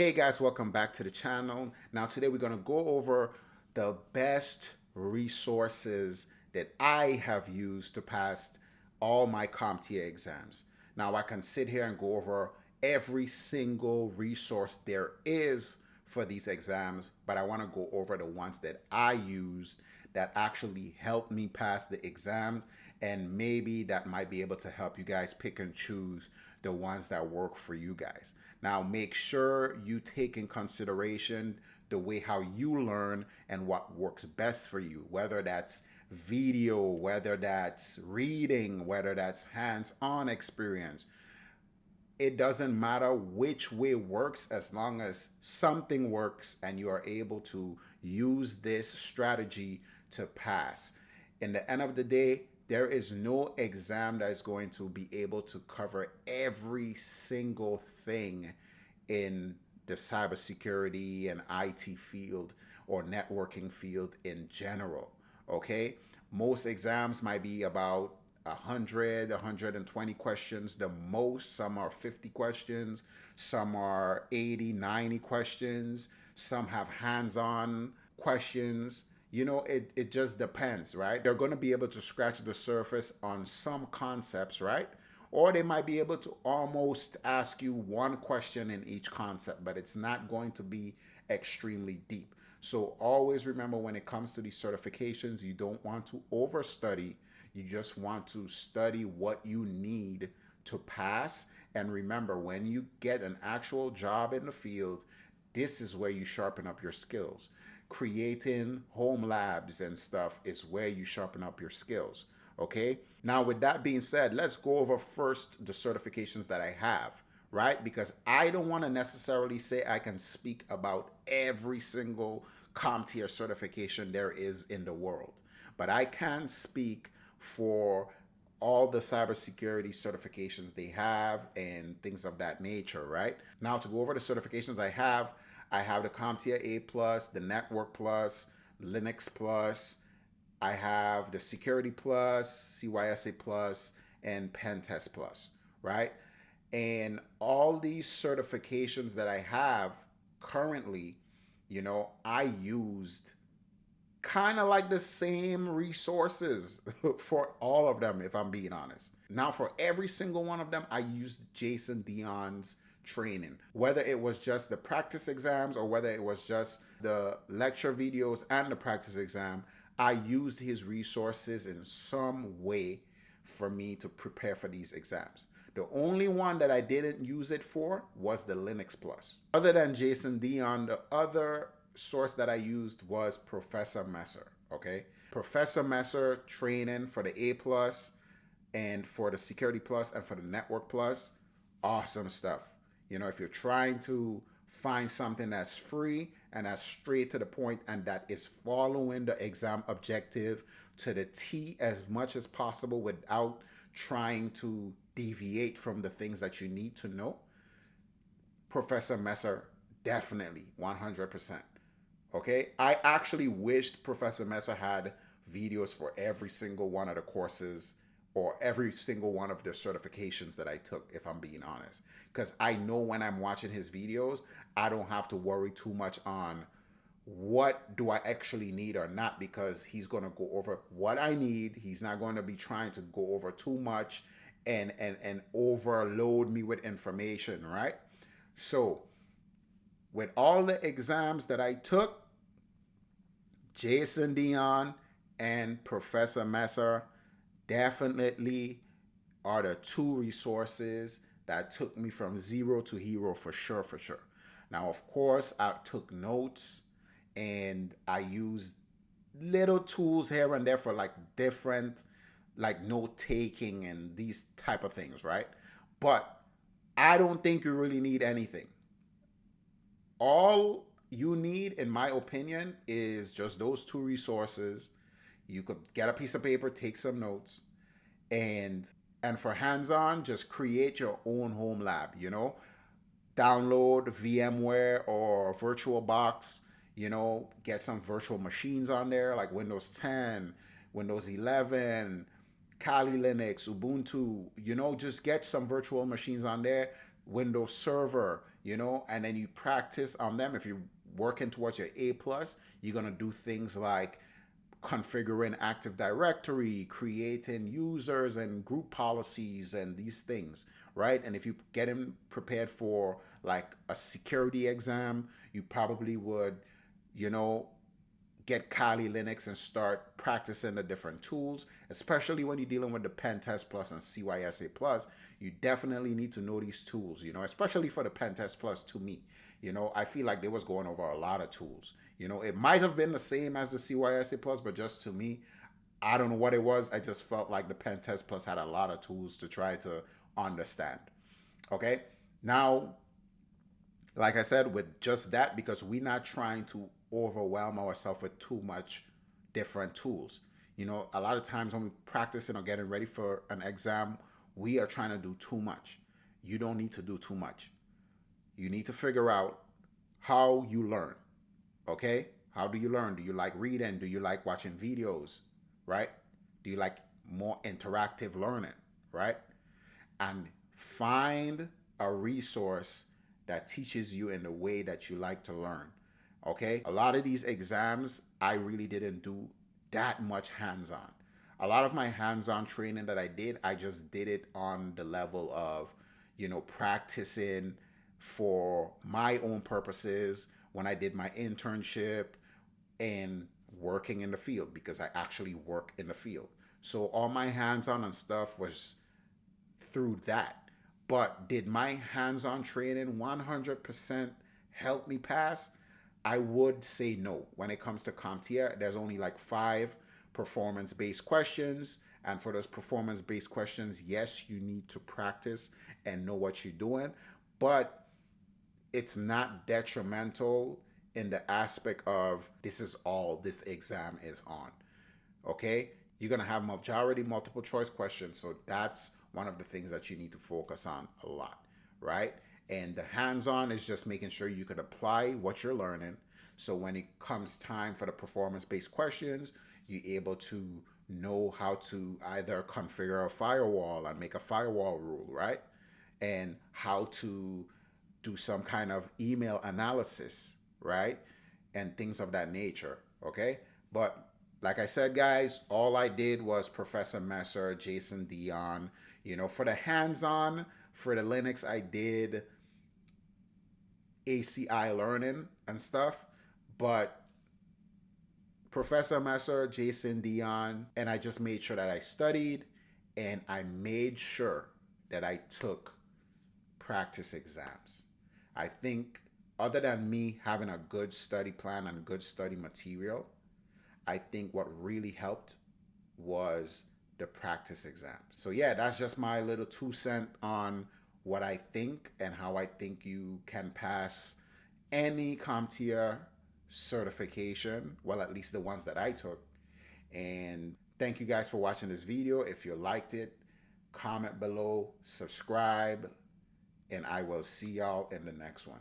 Hey guys, welcome back to the channel. Now today we're going to go over the best resources that I have used to pass all my CompTIA exams. Now I can sit here and go over every single resource there is for these exams, but I want to go over the ones that I used that actually helped me pass the exams, and maybe that might be able to help you guys pick and choose the ones that work for you guys. Now make sure you take in consideration the way how you learn and what works best for you, whether that's video, whether that's reading, whether that's hands-on experience. It doesn't matter which way works as long as something works and you are able to use this strategy to pass. In the end of the day, there is no exam that is going to be able to cover every single thing in the cybersecurity and IT field or networking field in general. Okay, most exams might be about 100, 120 questions the most. Some are 50 questions, some are 80, 90 questions, some have hands-on questions. It just depends, right? They're going to be able to scratch the surface on some concepts, right? Or they might be able to almost ask you one question in each concept, but it's not going to be extremely deep. So always remember, when it comes to these certifications, you don't want to overstudy. You just want to study what you need to pass. And remember, when you get an actual job in the field, this is where you sharpen up your skills. Creating home labs and stuff is where you sharpen up your skills. Okay. Now, with that being said, let's go over first the certifications that I have, right? Because I don't want to necessarily say I can speak about every single CompTIA certification there is in the world, but I can speak for all the cybersecurity certifications they have and things of that nature, right? Now, to go over the certifications I have the CompTIA A Plus, the Network Plus, Linux Plus. I have the Security Plus, CYSA Plus, and Pen Test Plus, right? And all these certifications that I have currently, I used kind of like the same resources for all of them, if I'm being honest. Now, for every single one of them, I used Jason Dion's training, whether it was just the practice exams or whether it was just the lecture videos and the practice exam. I used his resources in some way for me to prepare for these exams. The only one that I didn't use it for was the Linux Plus. Other than Jason Dion, the other source that I used was Professor Messer. Okay, Professor Messer training for the A Plus and for the Security Plus and for the Network Plus. Awesome stuff. If you're trying to find something that's free and that's straight to the point and that is following the exam objective to the T as much as possible without trying to deviate from the things that you need to know, Professor Messer, definitely 100%. Okay, I actually wished Professor Messer had videos for every single one of the courses or every single one of the certifications that I took, if I'm being honest. Because I know when I'm watching his videos, I don't have to worry too much on what do I actually need or not, because he's going to go over what I need. He's not going to be trying to go over too much and overload me with information, right? So with all the exams that I took, Jason Dion and Professor Messer definitely are the two resources that took me from zero to hero for sure, for sure. Now, of course, I took notes and I used little tools here and there for like different, like note taking and these type of things, right? But I don't think you really need anything. All you need, in my opinion, is just those two resources. You could get a piece of paper, take some notes, and for hands-on, just create your own home lab. Download VMware or VirtualBox. Get some virtual machines on there like Windows 10, Windows 11, Kali Linux, Ubuntu. Just get some virtual machines on there. Windows Server. and then you practice on them. If you're working towards your A plus, you're gonna do things like configuring Active Directory, creating users and group policies and these things, right? And if you get them prepared for like a security exam, you probably would, you know, get Kali Linux and start practicing the different tools, especially when you're dealing with the Pen Test Plus and CYSA Plus. You definitely need to know these tools, especially for the Pen Test Plus to me. I feel like they was going over a lot of tools. It might have been the same as the CYSA Plus, but just to me, I don't know what it was. I just felt like the Pen Test Plus had a lot of tools to try to understand. Okay. Now, like I said, with just that, because we're not trying to overwhelm ourselves with too much different tools. A lot of times when we're practicing or getting ready for an exam, we are trying to do too much. You don't need to do too much. You need to figure out how you learn. Okay? How do you learn? Do you like reading? Do you like watching videos? Right? Do you like more interactive learning? Right? And find a resource that teaches you in the way that you like to learn. Okay? A lot of these exams, I really didn't do that much hands on. A lot of my hands on training that I did, I just did it on the level of, practicing for my own purposes when I did my internship and working in the field, because I actually work in the field. So all my hands on and stuff was through that. But did my hands on training 100% help me pass? I would say no. When it comes to CompTIA, there's only like 5 performance based questions. And for those performance based questions, yes, you need to practice and know what you're doing. But it's not detrimental in the aspect of this is all this exam is on. Okay? You're going to have majority multiple choice questions. So that's one of the things that you need to focus on a lot, right? And the hands-on is just making sure you could apply what you're learning. So when it comes time for the performance-based questions, you're able to know how to either configure a firewall and make a firewall rule, right? And how to do some kind of email analysis, right? And things of that nature, okay? But like I said, guys, all I did was Professor Messer, Jason Dion. For the hands-on, for the Linux, I did ACI learning and stuff. But Professor Messer, Jason Dion, and I just made sure that I studied and I made sure that I took practice exams. I think other than me having a good study plan and good study material, I think what really helped was the practice exam. So yeah, that's just my little 2 cents on what I think and how I think you can pass any CompTIA certification. Well, at least the ones that I took. And thank you guys for watching this video. If you liked it, comment below, subscribe, and I will see y'all in the next one.